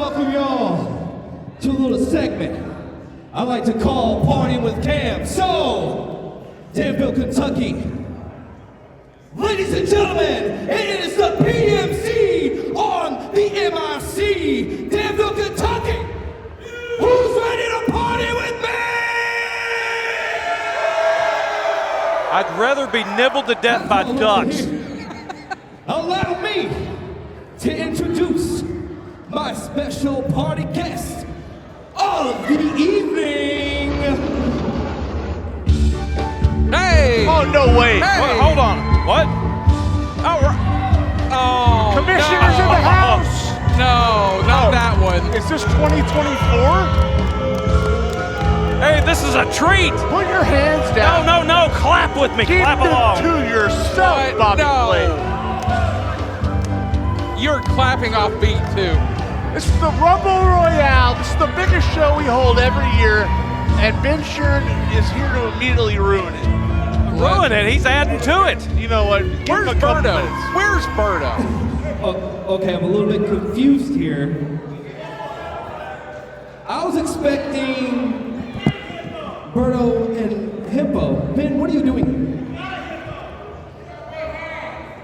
welcome y'all to a little segment I like to call Partying with Cam. So, Danville, Kentucky. Ladies and gentlemen, it is the PMC on the MIC, Danville, Kentucky. Who's ready to party with me? I'd rather be nibbled to death by ducks. Allow me to introduce my special party guest of the evening. Hey! Oh, no way. Hey! Wait, hold on. What? Oh, Commissioner's in the house. No, not that one. Is this 2024? Hey, this is a treat. Put your hands down. No, clap with me. Keep Clap them along. to yourself, Bobby Blake. You're clapping off beat too. This is the Rumble Royale. This is the biggest show we hold every year, and Ben Shern is here to immediately ruin it. Ruin it. He's adding to it. You know what? Give Where's him a couple Birdo? minutes. Where's Birdo? Okay, I'm a little bit confused here. I was expecting Birdo and Hippo. Ben, what are you doing?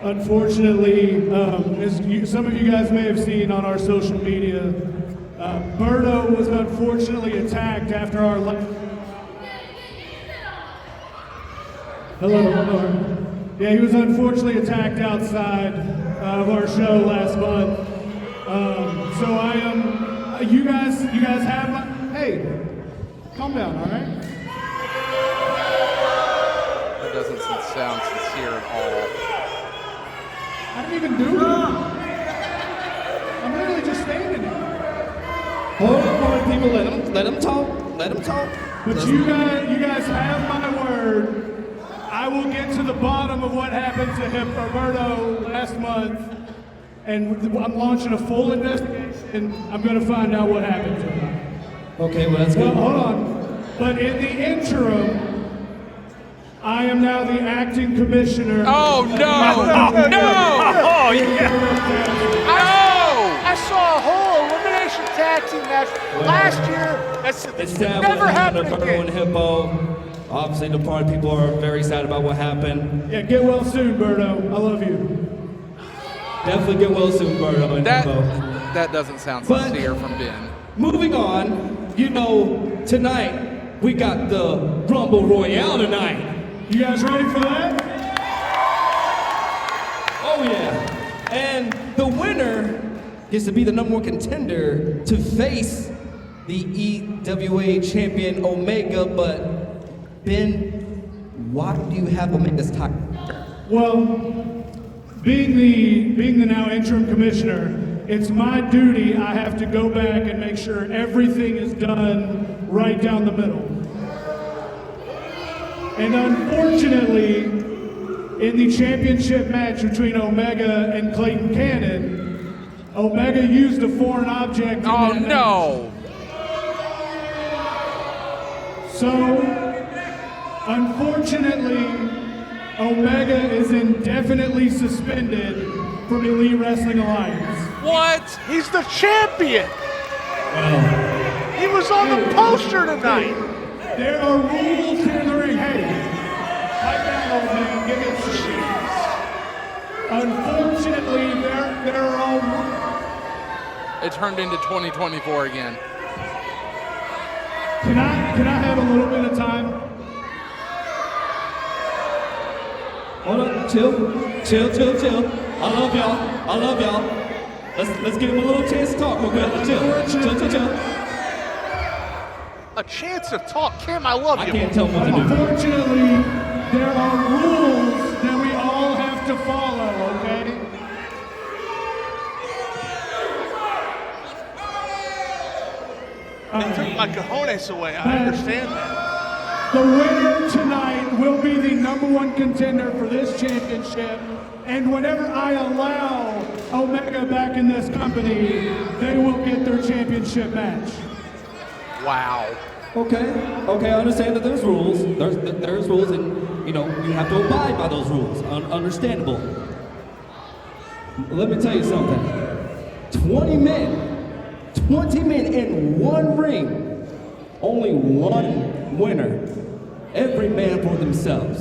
Unfortunately, some of you guys may have seen on our social media, Birdo was unfortunately attacked after our last... Hello. Yeah, he was unfortunately attacked outside of our show last month. So I am... You guys have my... Hey, calm down, all right? That doesn't sound sincere at all. I didn't even do it. I'm literally just standing here. Hold on, people. Let him talk. But you guys have my word. I will get to the bottom of what happened to him, Roberto, last month, and I'm launching a full investigation. I'm going to find out what happened to him. Okay, well, that's good. Well, hold on. But in the interim, I am now the acting commissioner. Oh no! Oh, yeah. I saw a whole elimination tag team match last year. That's never happened Birdo and again. Hippo. Obviously, the party people are very sad about what happened. Yeah, get well soon, Birdo. I love you. Definitely get well soon, Birdo and Hippo. That doesn't sound But- sincere from Ben. Moving on, tonight we got the Rumble Royale tonight. You guys ready for that? Oh yeah. And the winner gets to be the #1 contender to face the EWA champion Omega, but Ben, why do you have Omega's title? Well, being the now interim commissioner, it's my duty. I have to go back and make sure everything is done right down the middle. And unfortunately, in the championship match between Omega and Clayton Cannon, Omega used a foreign object in Oh that match. no! So, unfortunately, Omega is indefinitely suspended from Elite Wrestling Alliance. What? He's the champion. He was on the poster tonight. There are rules here in the ring. Hey, pipe down, old man. Give me some cheese. Unfortunately, there are all rules. It turned into 2024 again. Can I have a little bit of time? Hold on, chill. I love y'all. Let's give him a little chance to talk real quick. Chill. A chance to talk. Kim, I love I you. can't tell him what to do. Unfortunately, there are rules that we all have to follow, okay? They took my cojones away. I understand that. The winner tonight will be the #1 contender for this championship. And whenever I allow Omega back in this company, they will get their championship match. Wow. Okay, I understand that there's rules. There's rules, and you have to abide by those rules. Understandable. Let me tell you something. 20 men 20 men in one ring. Only one winner. Every man for themselves.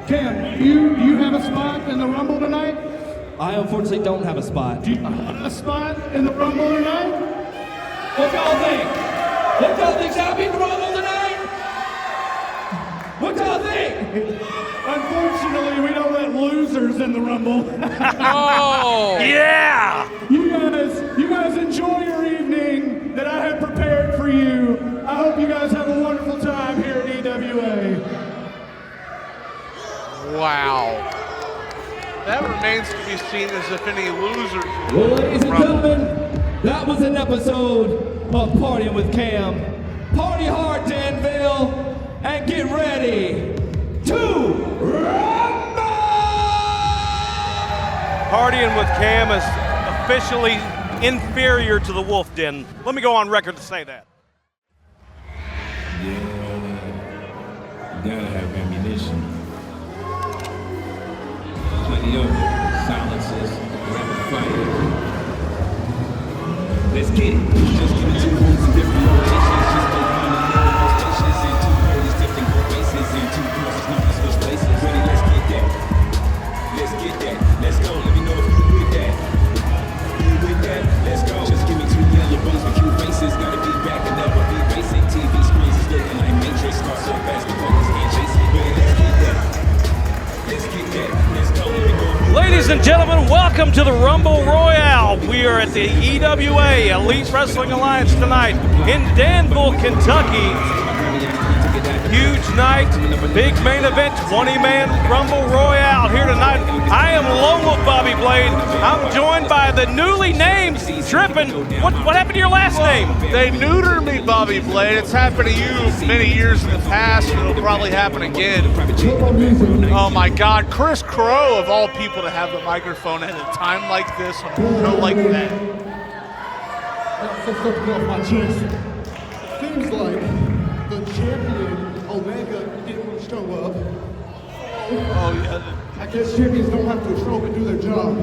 Cam, do you have a spot in the Rumble tonight? I unfortunately don't have a spot. Do you have a spot in the Rumble tonight? What y'all think? What y'all think? Shall I be in the Rumble tonight? What y'all think? Unfortunately, we don't let losers in the Rumble. Oh! Yeah! You guys enjoy your evening that I have prepared for you. I hope you guys have a wonderful time here at EWA. Wow. That remains to be seen as if any losers. Well, ladies and gentlemen, that was an episode of Partying with Cam. Party hard, Danville, and get ready to rumble! Partying with Cam is officially inferior to the Wolf Den. Let me go on record to say that. Yeah, you gotta have ammunition. Plenty of it. Silences, rapid fire. Let's get it. Just give me 2 rooms in different locations. Just go round and round those stations in 2 parties, different races in 2 courses, not to switch places. Ready? Let's get that. Let's get that. Let's go. Let me know if you with that. You with that? Let's go. Just give me 2 yellow bones with cute faces. Gotta be back and never be basic. TV screens is looking like Matrix. Car so fast, the focus can't chase it. Ready? Let's get that. Let's get that. Let's go. Let me know if you Ladies and gentlemen, welcome to the Rumble Royale. We are at the EWA Elite Wrestling Alliance tonight in Danville, Kentucky. Huge night, big main event, 20-man Rumble Royale here tonight. I am Lone Wolf Bobby Blade. I'm joined by the newly named Trippin'. What happened to your last name? They neutered me, Bobby Blade. It's happened to you many years in the past, and it'll probably happen again. Oh my God, Kris Krow, of all people to have the microphone at a time like this, on a show like that. That's something off my chest. Seems like the champion, Omega, didn't show up. Oh yeah. I guess champions don't have to show up and do their job.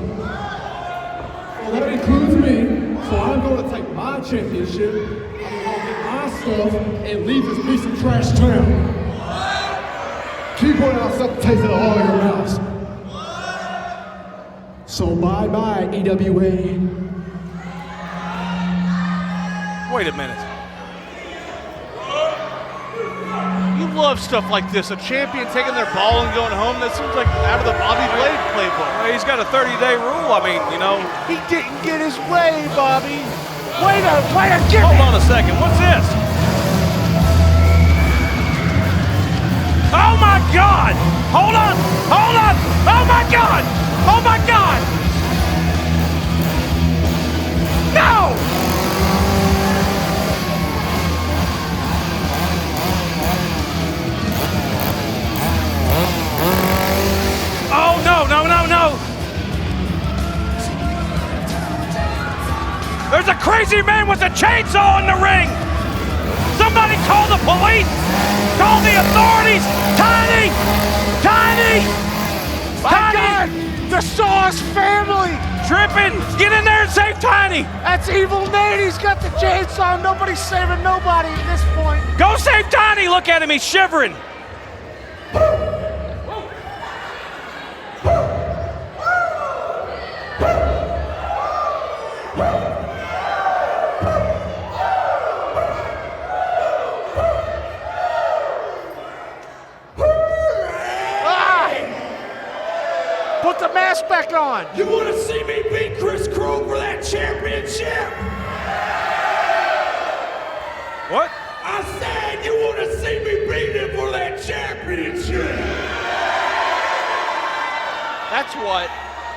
Well, that includes me, so I'm going to take my championship, I'm going to get my stuff, and leave this piece of trash town. Keep on yourself tasting all in your mouths. So bye-bye, EWA. Wait a minute. You love stuff like this, a champion taking their ball and going home. That seems like out of the Bobby Blade playbook. Well, he's got a 30-day rule. I mean, you know. He didn't get his way, Bobby. Way to get Hold on a second. What's this? Oh my God! Hold on! Hold on! Oh my God! Oh my God! No! Oh no, no, no, no! There's a crazy man with a chainsaw in the ring! Somebody call the police! Call the authorities! Tiny! Tiny! My God! The Sauce family! Trippin'! Get in there and save Tiny! That's Evil Nate. He's got the chainsaw. Nobody's saving nobody at this point. Go save Tiny! Look at him, he's shivering! Put the mask back on. You want to see me beat Kris Krow for that championship? What? I said you want to see me beat him for that championship. That's what.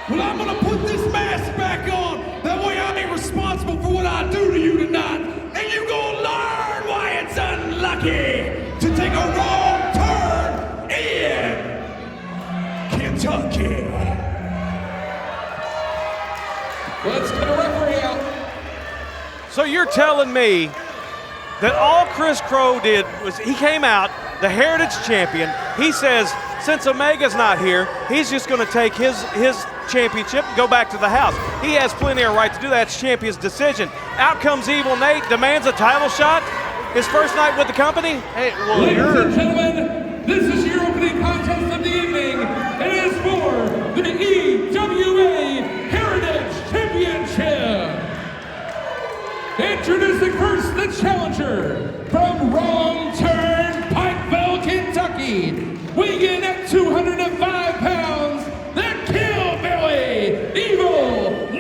Well, I'm going to put this mask back on. That way I ain't responsible for what I do to you tonight. And you going to learn why it's unlucky to take a wrong turn in Kentucky. Let's get a referee out. So you're telling me that all Kris Krow did was he came out, the Heritage Champion, he says, since Omega's not here, he's just going to take his championship and go back to the house. He has plenty of right to do that. It's champion's decision. Out comes 𝙁𝘆𝘆𝙀, demands a title shot. His first night with the company. Hey, well, Ladies and gentlemen, this is your opening contest of the evening. It is for the EWA Heritage Championship. Introducing first the challenger from Wrong Turn, Pikeville, Kentucky, weighing in at 205 pounds, the Killbilly 𝙁𝘆𝘆𝘆.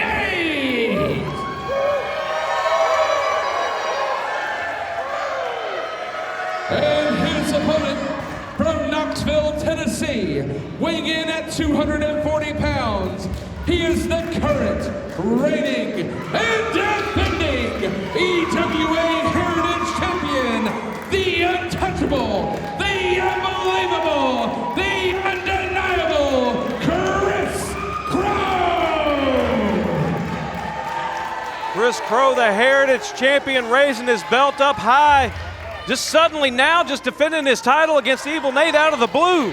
And his opponent from Knoxville, Tennessee, weighing in at 240 pounds, he is the current, reigning, and defending EWA Heritage Champion, the untouchable, the unbelievable, the undeniable Kris Krow! Kris Krow, the Heritage Champion, raising his belt up high. Just suddenly now just defending his title against 𝙁𝘆𝘆𝘆 out of the blue.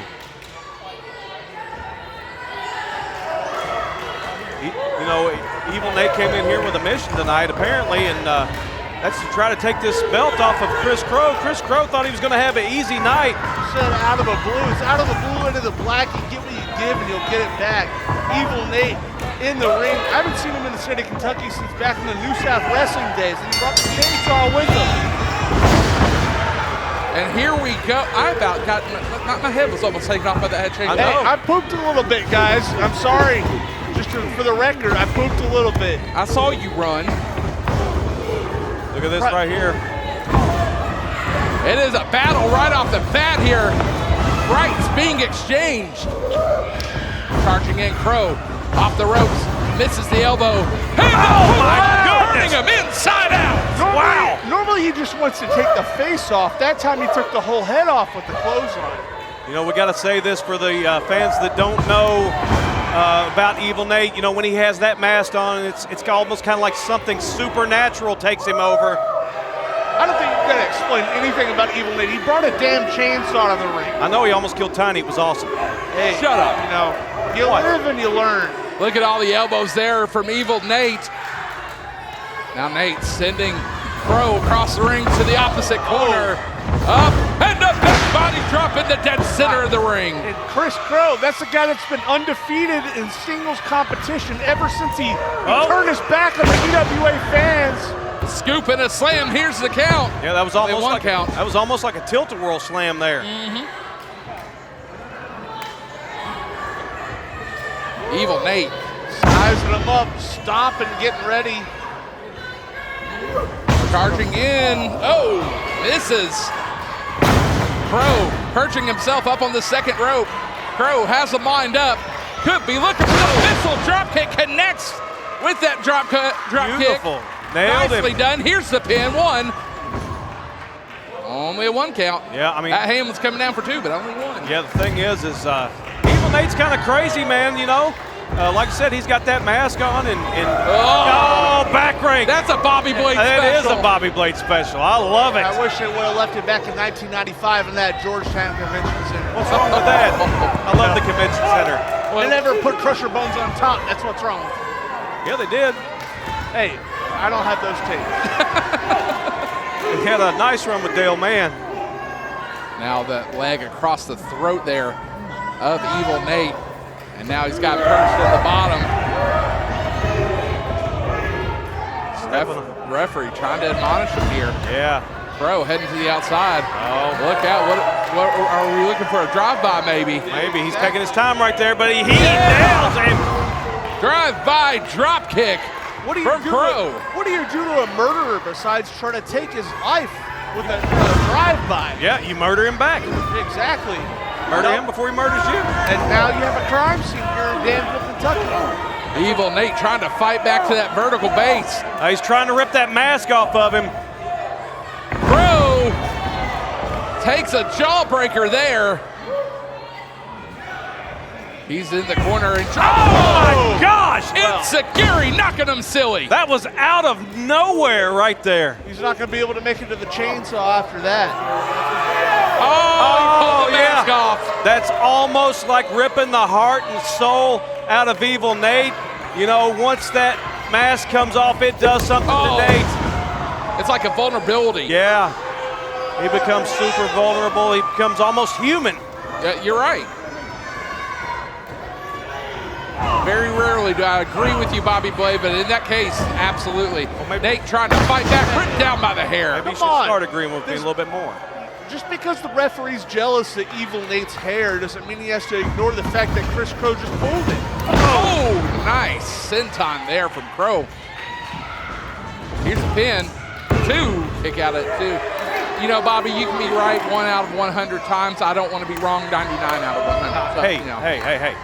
You know, 𝙁𝘆𝘆𝘆 came in here with a mission tonight, apparently, and that's to try to take this belt off of Kris Krow. Kris Krow thought he was going to have an easy night. said out of the blue. It's out of the blue into the black. You get what you give and you'll get it back. 𝙁𝘆𝘆𝘆 in the ring. I haven't seen him in the state of Kentucky since back in the New South Wrestling days, and he brought the chainsaw with him. And here we go. I about got, my head was almost taken off by that head change. Hey, I pooped a little bit, guys. I'm sorry. Just for the record, I pooped a little bit. I saw you run. Look at this right here. It is a battle right off the bat here. Rights being exchanged. Charging in Krow. Off the ropes. Misses the elbow. Turning him inside out. Normally he just wants to take the face off. That time he took the whole head off with the clothesline. You know, we got to say this for the fans that don't know about 𝙁𝘆𝘆𝘆. You know, when he has that mask on, it's almost kind of like something supernatural takes him over. I don't think you got to explain anything about 𝙁𝘆𝘆𝘆𝑆. He brought a damn chainsaw to the ring. I know he almost killed Tiny. It was awesome. Hey, shut up. You know, you live and you learn. Look at all the elbows there from 𝙁𝘆𝘆𝘆𝑆. Now Nate sending Krow across the ring to the opposite corner. Up and a back body drop in the dead center of the ring. And Kris Krow, that's the guy that's been undefeated in singles competition ever since he turned his back on the EWA fans. Scoop and a slam. Here's the count. Yeah, that was almost one like count. That was almost like a tilt-a-whirl slam there. 𝙁𝘆𝘆𝘆𝑆 Sizing him up, stopping, getting ready. charging in. Oh, misses. Krow perching himself up on the second rope. Krow has him lined up. Could be looking for the missile drop kick. Connects with that drop kick. Beautiful. Nailed Nicely him. done. Here's the pin. One. Only a one count. Yeah, I mean, that hand was coming down for two, but only one. Yeah, the thing is 𝙁𝘆𝘆𝘆𝑆 kind of crazy, man. You know, like I said, he's got that mask on and back rake. That's a Bobby Blade special. It is a Bobby Blade special. I love it. I wish they would have left it back in 1995 in that Georgetown Convention Center. What's wrong with that? I love the convention center. They never put Crusher Bones on top. That's what's wrong. Yeah, they did. Hey, I don't have those tapes. He had a nice run with Dale Mann. Now the leg across the throat there of 𝙁𝘆𝘆𝘆𝘆. And now he's got perched at the bottom. Referee trying to admonish him here. Yeah. Krow heading to the outside. Oh. Look out. What are we looking for? A drive-by maybe? Maybe. He's taking his time right there, but he nails him. Drive-by drop kick. What do you from do? Krow. What do you do to a murderer besides try to take his life with a drive-by? Yeah, you murder him back. Exactly. Murder him before he murders you. And now you have a crime scene here in Danville, Kentucky. 𝙁𝘆𝘆𝘆𝑆 trying to fight back to that vertical base. He's trying to rip that mask off of him. Krow takes a jawbreaker there. He's in the corner and oh my gosh! 𝙁𝘆𝘆𝘆𝘆𝑆 knocking him silly. That was out of nowhere right there. He's not going to be able to make it to the chainsaw after that. Oh, he Oh, the mask yeah. off. That's almost like ripping the heart and soul out of Evil Nate. You know, once that mask comes off, it does something to Nate. It's like a vulnerability. Yeah. He becomes super vulnerable. He becomes almost human. You're right. Very rarely do I agree with you, Bobby Blade, but in that case, absolutely. Well, Nate trying to fight back, ripped down by the hair. Maybe you should Come on. start agreeing with me a little bit more. Just because the referee's jealous of Evil Nate's hair doesn't mean he has to ignore the fact that Kris Krow just pulled it. Oh, nice senton there from Krow. Here's the pin. 2, kick out at 2. You know, Bobby, you can be right 1 out of 100 times. I don't want to be wrong 99 out of 100. So, Hey, you know. hey.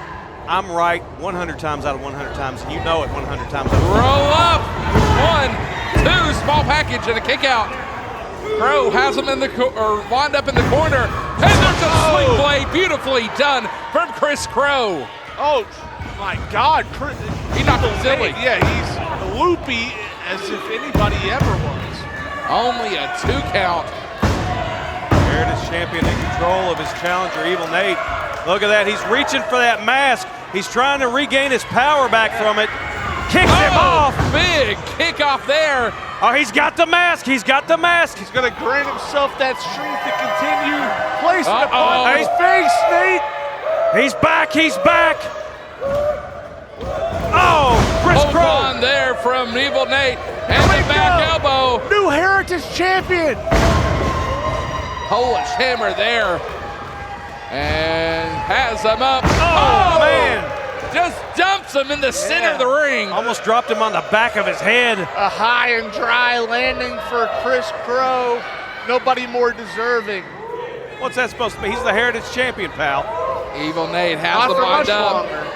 I'm right 100 times out of 100 times, and you know it 100 times out of 100. Roll up. 1, 2, small package and a kick out. Krow has him in the wind up in the corner. And there's a swing blade, beautifully done from Kris Krow. Oh my God, He knocked him silly. Yeah, he's loopy as if anybody ever was. Only a 2 count. Heritage champion in control of his challenger, Evil Nate. Look at that, he's reaching for that mask. He's trying to regain his power back from it. Kicks him off. Big kick off there. Oh, he's got the mask, he's got the mask. He's gonna grant himself that strength to continue placing it Uh-oh. upon his face, Nate. He's back, he's back. Oh, Kris Hold Krow. on there from Evil Nate. And the back elbow. New Heritage champion. Polish hammer there. And has him up. Oh, man. Just dumps him in the center of the ring. Almost dropped him on the back of his head. A high and dry landing for Kris Krow. Nobody more deserving. What's that supposed to be? He's the Heritage champion, pal. Evil Nate has Not the for wind much up. longer.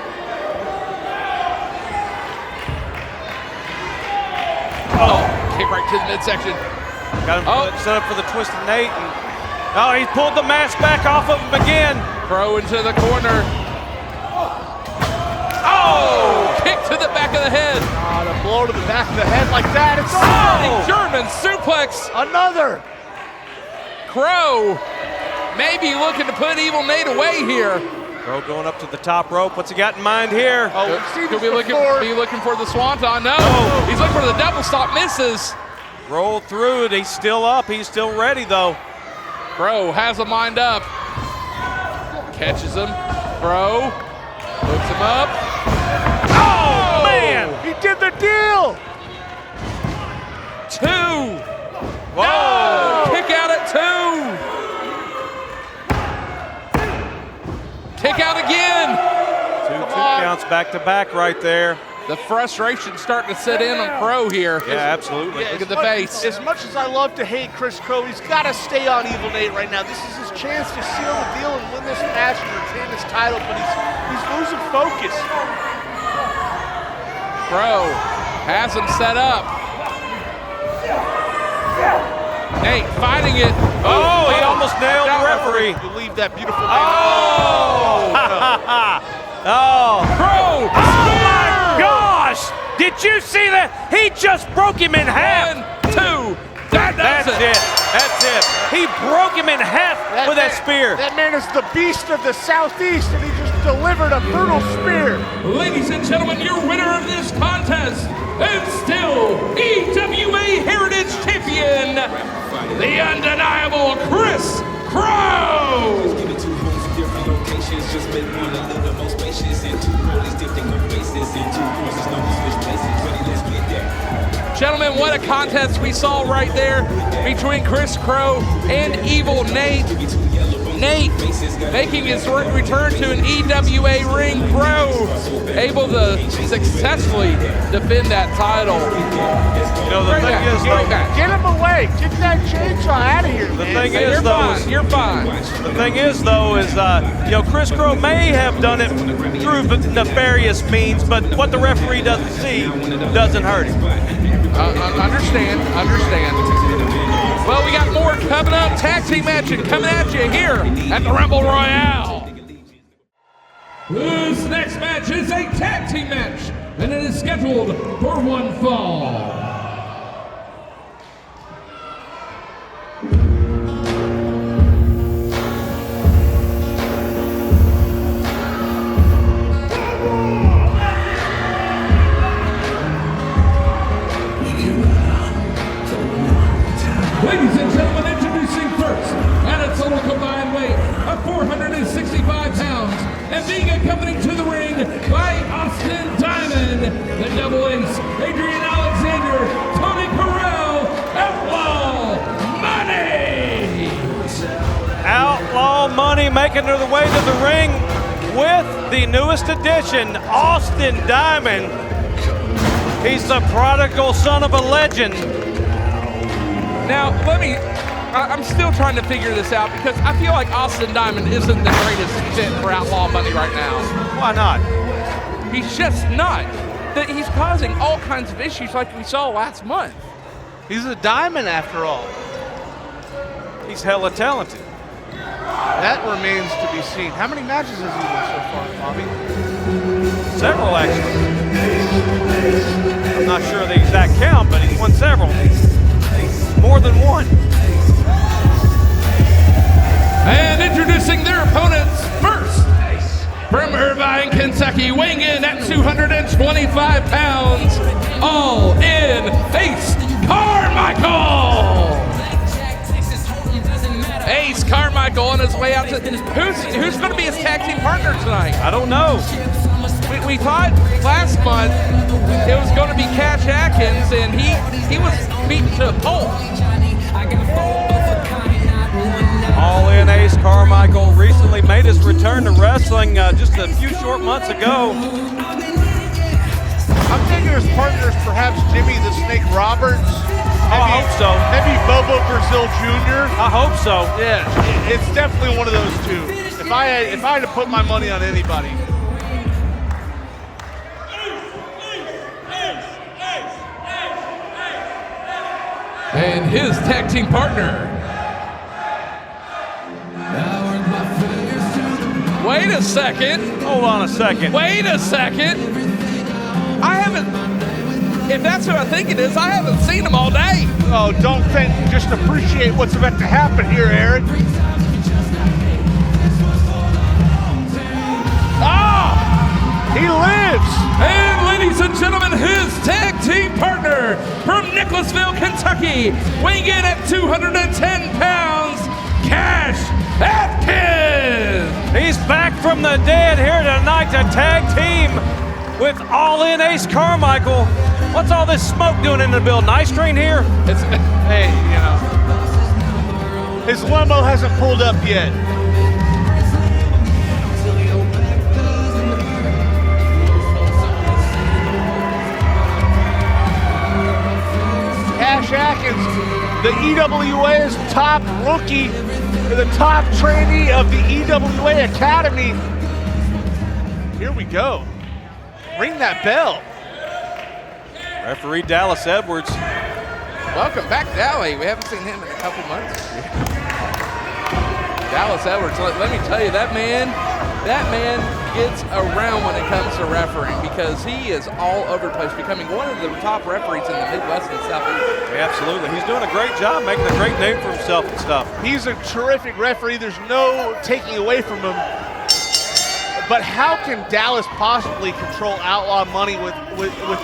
Kick right to the midsection. Got him Oh. set up for the twisted Nate. And, oh, he's pulled the mask back off of him again. Krow into the corner. Oh! Kick to the back of the head. Oh, the blow to the back of the head like that. It's German suplex. another. Krow maybe looking to put Evil Nate away here. Krow going up to the top rope. What's he got in mind here? Oh, we've seen Could this be before. looking for the swanton. No, he's looking for the double stop. Misses. Roll through it. He's still up. He's still ready, though. Krow has him lined up. Catches him. Krow hooks him up. Oh, man! He did the deal. 2. Whoa! No! Kick out at 2. Kick out again. Two counts back to back right there. The frustration starting to set in on Krow here. Yeah, absolutely. Yeah, Look at as the much- face. As much as I love to hate Kris Krow, he's got to stay on Evil Nate right now. This is his chance to seal the deal and win this match and retain his title, but he's losing focus. Krow has him set up. Nate fighting it. Oh, he almost nailed the referee. You leave that beautiful man. Oh! Oh! Krow! Oh my gosh! Did you see that? He just broke him in half. 1, 2. That's it. That's it. He broke him in half with that spear. That man is the beast of the Southeast, and he just delivered a brutal spear. Ladies and gentlemen, your winner of this contest is still EWA Heritage Champion, the undeniable Kris Krow! Give it 2 homes in different locations. Just make one a little more spacious. And 2 rollies dipped in good faces. And 2 horses know we switch places. Ready, let's get that. Gentlemen, what a contest we saw right there between Kris Krow and Evil Nate. Nate making his return to an EWA ring. Krow able to successfully defend that title. You know, the thing is, though, Get him away. Get that chainsaw out of here, the man. thing You're is, though, fine. You're fine. the thing is, though, is you know, Kris Krow may have done it through nefarious means, but what the referee doesn't see doesn't hurt him. Understand. Well, we got more coming up. Tag team action coming at you here at the Rumble Royale. This next match is a tag team match, and it is scheduled for 1 fall. Ladies and gentlemen, introducing first, at a total combined weight of 465 pounds, and being accompanied to the ring by Austin Diamond, the double ace, Adrian Alexander, Tony Corral, Outlaw Money! Outlaw Money making their way to the ring with the newest addition, Austin Diamond. He's the prodigal son of a legend. Now, I'm still trying to figure this out because I feel like Austin Diamond isn't the greatest fit for Outlaw Money right now. Why not? He's just not. That he's causing all kinds of issues like we saw last month. He's a diamond after all. He's hella talented. That remains to be seen. How many matches has he won so far, Bobby? Several, actually. I'm not sure of the exact count, but he's won several. More than one. And introducing their opponents first, from Irvine, Kentucky, weighing in at 225 pounds, all in, Ace Carmichael! Ace Carmichael on his way out to, who's going to be his tag team partner tonight? I don't know. We thought last month it was going to be Cash Atkins, and he was beaten to a pulp. All in Ace Carmichael recently made his return to wrestling just a few short months ago. I'm thinking his partners, perhaps Jimmy the Snake Roberts. I hope so. Maybe Bobo Brazil Jr. I hope so. Yeah, it's definitely one of those two. If I had to put my money on anybody. And his tag team partner. Wait a second. Hold on a second. Wait a second. I haven't, if that's who I think it is, I haven't seen him all day. Oh, don't think, just appreciate what's about to happen here, Eric. He lives! And ladies and gentlemen, his tag team partner from Nicholasville, Kentucky, weighing in at 210 pounds, Cash Atkins! He's back from the dead here tonight to tag team with All In Ace Carmichael. What's all this smoke doing in the building? Ice train here? Hey, you know, his limo hasn't pulled up yet. Cash Atkins, the EWA's top rookie, the top trainee of the EWA Academy. Here we go. Ring that bell. Referee 𝙁𝘼𝙎𝙎𝙁𝘼𝙁. Welcome back, Dally. We haven't seen him in a couple months. 𝙁𝘼𝙎𝙎, let me tell you, that man gets around when it comes to refereeing because he is all over the place, becoming one of the top referees in the Midwest and Southeast. Yeah, absolutely. He's doing a great job, making a great name for himself and stuff. He's a terrific referee. There's no taking away from him. But how can Dallas possibly control Outlaw Money with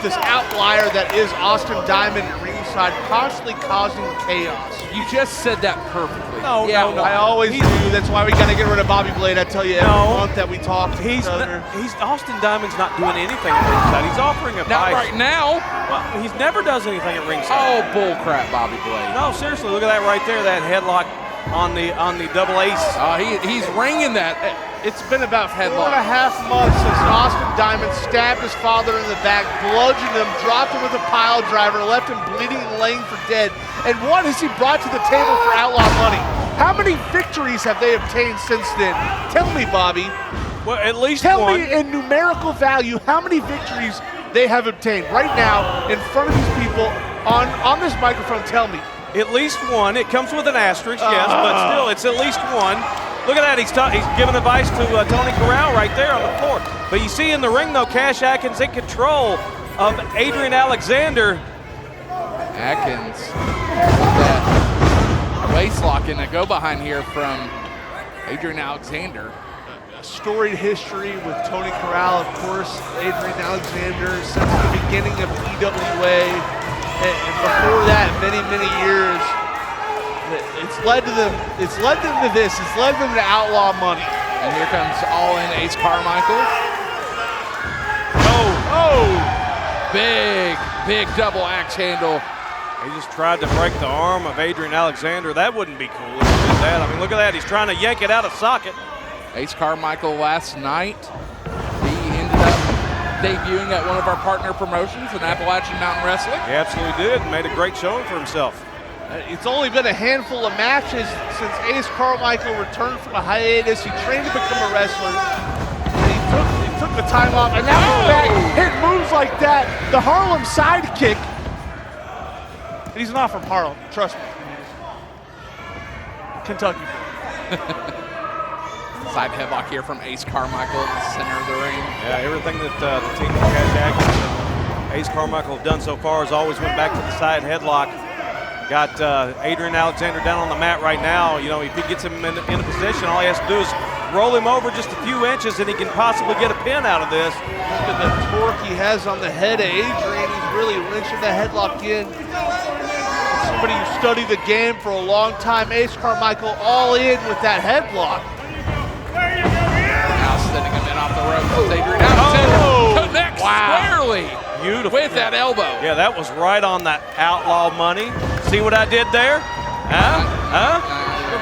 this outlier that is Austin Diamond at ringside, constantly causing chaos? You just said that perfectly. No, I always do. That's why we got to get rid of Bobby Blade. I tell you every month that we talk to each other. Austin Diamond's not doing anything at ringside. He's offering advice. Not right now. Well, he's never does anything at ringside. Oh, bull crap, Bobby Blade. No, seriously, look at that right there, that headlock on the double ace. He's ringing that. It's been about 4.5 months since Austin Diamond stabbed his father in the back, bludgeoned him, dropped him with a pile driver, left him bleeding and laying for dead. And what has he brought to the table for Outlaw Money? How many victories have they obtained since then? Tell me, Bobby. Well, at least Tell one. me in numerical value how many victories they have obtained right now in front of these people on this microphone. Tell me. At least one. It comes with an asterisk, yes, but still, it's at least one. Look at that, he's giving advice to Tony Corral right there on the floor. But you see in the ring, though, Cash Atkins in control of Adrian Alexander. Atkins with that waist lock and a go behind here from Adrian Alexander. A storied history with Tony Corral, of course, Adrian Alexander since the beginning of EWA. And before that, many, many years It's led them to this. It's led them to Outlaw Money. And here comes all in Ace Carmichael. Oh! Big double axe handle. He just tried to break the arm of 𝙁𝙤𝙤𝙁. That wouldn't be cool if he did that. I mean, look at that. He's trying to yank it out of socket. Ace Carmichael last night, he ended up debuting at one of our partner promotions in Appalachian Mountain Wrestling. He absolutely did. Made a great showing for himself. It's only been a handful of matches since Ace Carmichael returned from a hiatus. He trained to become a wrestler. He took the time off, and now he's back. Hit moves like that. The Harlem sidekick. He's not from Harlem, trust me. Kentucky. Side headlock here from Ace Carmichael in the center of the ring. Yeah, everything that the team of Cash Atkins and Ace Carmichael have done so far has always went back to the side headlock. Got 𝙁𝙤𝙤𝙁 down on the mat right now. You know, if he gets him in a position, all he has to do is roll him over just a few inches and he can possibly get a pin out of this. Look at the torque he has on the head of Adrian. He's really wrenching the headlock in. Somebody who studied the game for a long time. Ace Carmichael all in with that headlock. Now sending him in off the ropes. Adrian Alexander connects squarely. Beautiful. With that elbow. Yeah, that was right on that Outlaw Money. See what I did there?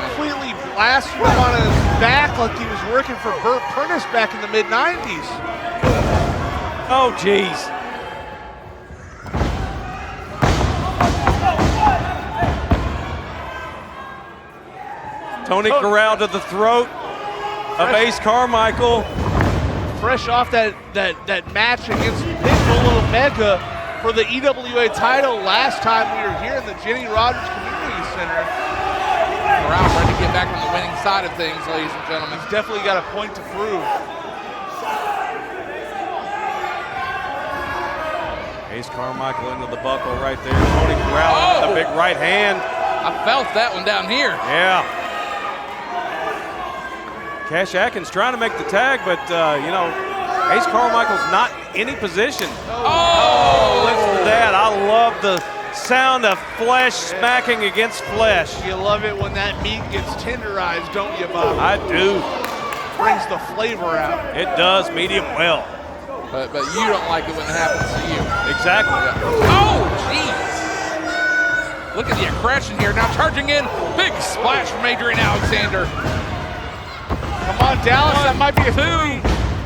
Completely blasted him on his back like he was working for Burt Prentice back in the mid-90s. Oh, geez. Tony Corral to the throat of Ace Carmichael. Fresh off that match against Pitbull Omega for the EWA title last time we were here in the Jenny Rogers Community Center. Corral ready to get back on the winning side of things, ladies and gentlemen. He's definitely got a point to prove. Ace Carmichael into the buckle right there. Tony Corral with a big right hand. I felt that one down here. Yeah. Cash Atkins trying to make the tag, but you know, Ace Carmichael's not in any position. Oh, listen to that. I love the sound of flesh smacking against flesh. You love it when that meat gets tenderized, don't you, Bob? I do. Brings the flavor out. It does, medium well. But you don't like it when it happens to you. Exactly. Oh, jeez. Look at the aggression here. Now charging in. Big splash from Adrian Alexander. Come on, Dallas, that might be a 2.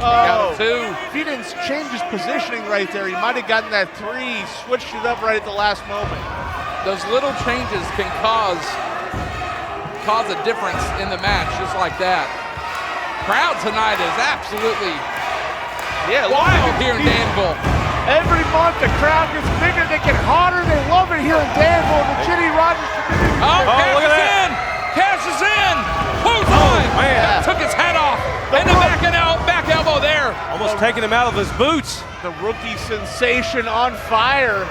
Got a 2. If he didn't change his positioning right there, he might have gotten that 3, switched it up right at the last moment. Those little changes can cause a difference in the match, just like that. Crowd tonight is absolutely wild here in Danville. Every month the crowd gets bigger, they get hotter, they love it here in Danville, the Jenny Rogers Community. Cash is in! Cash is in! Clothesline! Man. Took his head off. And the back elbow there. Almost taking him out of his boots. The rookie sensation on fire.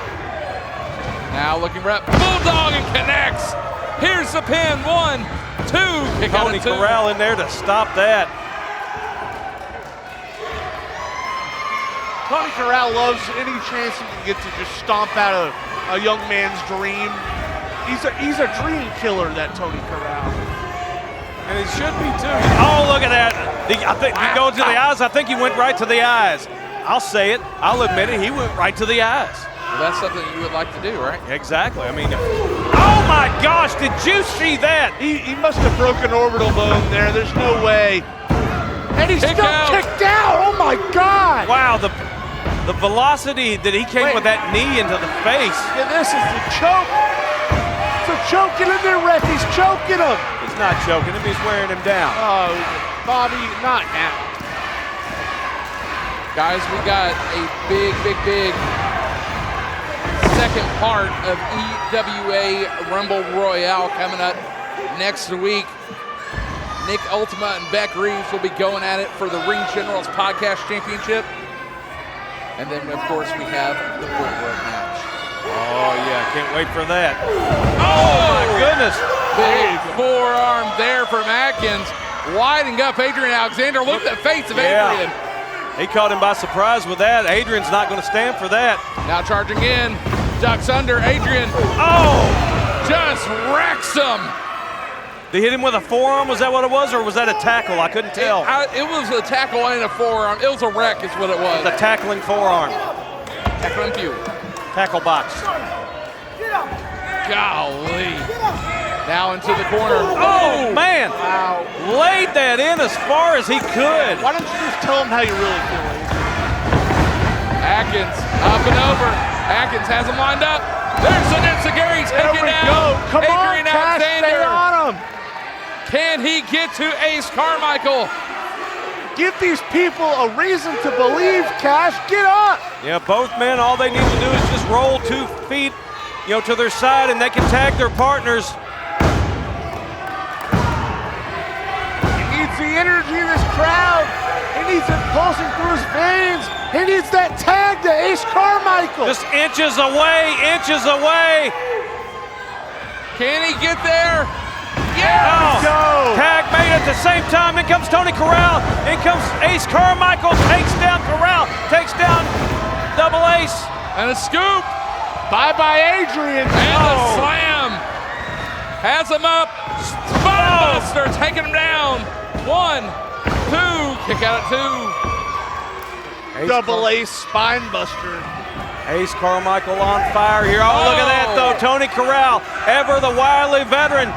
Now looking right, Bulldog and connects. Here's the pin, 1, 2. Kick out Tony of 2. Corral in there to stop that. Tony Corral loves any chance he can get to just stomp out a young man's dream. He's a dream killer, that Tony Corral. And he should be too. Oh, look at that. I think he goes to the eyes. I think he went right to the eyes. I'll say it. I'll admit it. He went right to the eyes. Well, that's something you would like to do, right? Exactly. I mean, oh my gosh, did you see that? He must have broken orbital bone there. There's no way. And he's still kicked out. Oh my God. Wow, the velocity that he came with that knee into the face. Yeah, this is the choke. It's a choking in there, ref. He's choking him. He's not choking him. He's wearing him down. Oh, Bobby, not now. Guys, we got a big second part of EWA Rumble Royale coming up next week. Nick Ultima and Beck Reeves will be going at it for the Ring Generals Podcast Championship. And then, of course, we have the full rope match. Oh, yeah, can't wait for that. Oh, my goodness. Big forearm there from Atkins, winding up Adrian Alexander. Look at the face of Adrian. He caught him by surprise with that. Adrian's not going to stand for that. Now charging in, ducks under, Adrian. Oh! Just wrecks him. They hit him with a forearm, was that what it was, or was that a tackle? I couldn't tell. It was a tackle and a forearm. It was a wreck is what it was. The tackling forearm. Tackling few. Tackle box. Golly. Now into the corner. Oh, man. Wow. Laid that in as far as he could. Why don't you just tell him how you really feel? Atkins up and over. Atkins has him lined up. There's an enziguri There taken we down. go. Come Adrian on, Cash, stay Alexander. on him. Can he get to Ace Carmichael? Give these people a reason to believe, Cash. Get up. Yeah, both men, all they need to do is just roll 2 feet, to their side, and they can tag their partners. He needs the energy of this crowd. He needs it pulsing through his veins. He needs that tag to Ace Carmichael. Just inches away, inches away. Can he get there? Oh, go. tag made at the same time. In comes Tony Corral. In comes Ace Carmichael. Takes down Corral. Takes down Double Ace. And a scoop. Bye-bye, Adrian. And a slam. Has him up. Spine buster. Taking him down. 1, 2. Kick out at 2. Double Ace spine buster. Ace Carmichael on fire here. Oh, look at that, though. Tony Corral, ever the wily veteran,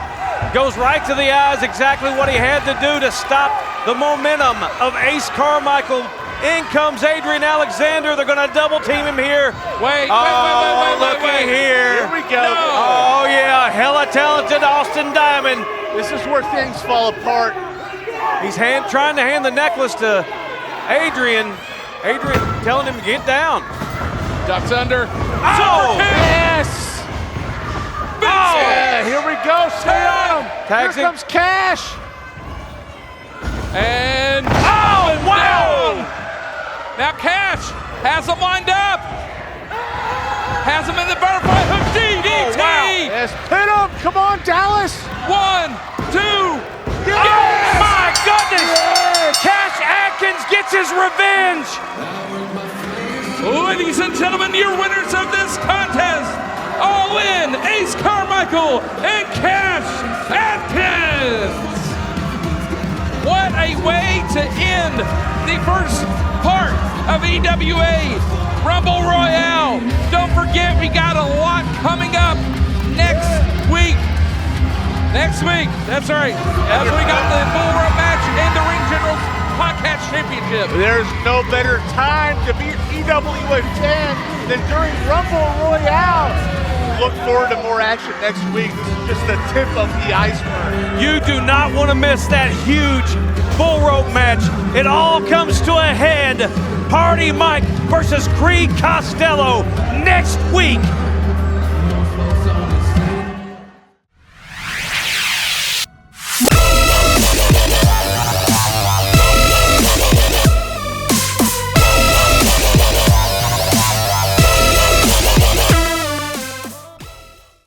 goes right to the eyes, exactly what he had to do to stop the momentum of Ace Carmichael. In comes Adrian Alexander. They're going to double team him here. Wait, Look at here. Here we go. Oh, yeah, hella talented Austin Diamond. This is where things fall apart. He's trying to hand the necklace to Adrian. Adrian telling him to get down. Ducks under. Oh! Yes. Oh! Yeah, here we go. Stay on him. Tags Here him. comes Cash. And Oh, wow! down. Now Cash has him lined up. Has him in the butterfly hook DDT. Oh, wow. Yes, pin him. Come on, Dallas. 1, 2. Oh, my goodness! Cash Atkins gets his revenge. Ladies and gentlemen, your winners of this contest, All In, Ace Carmichael, and Cash Atkins. What a way to end the first part of EWA Rumble Royale. Don't forget, we got a lot coming up next week. Next week, that's right. As we got the bull rope match and the Ring Generals Podcast Championship. There's no better time to be an EWA fan than during Rumble Royale. Look forward to more action next week. This is just the tip of the iceberg. You do not want to miss that huge bull rope match. It all comes to a head. Party Mike versus Creed Costello next week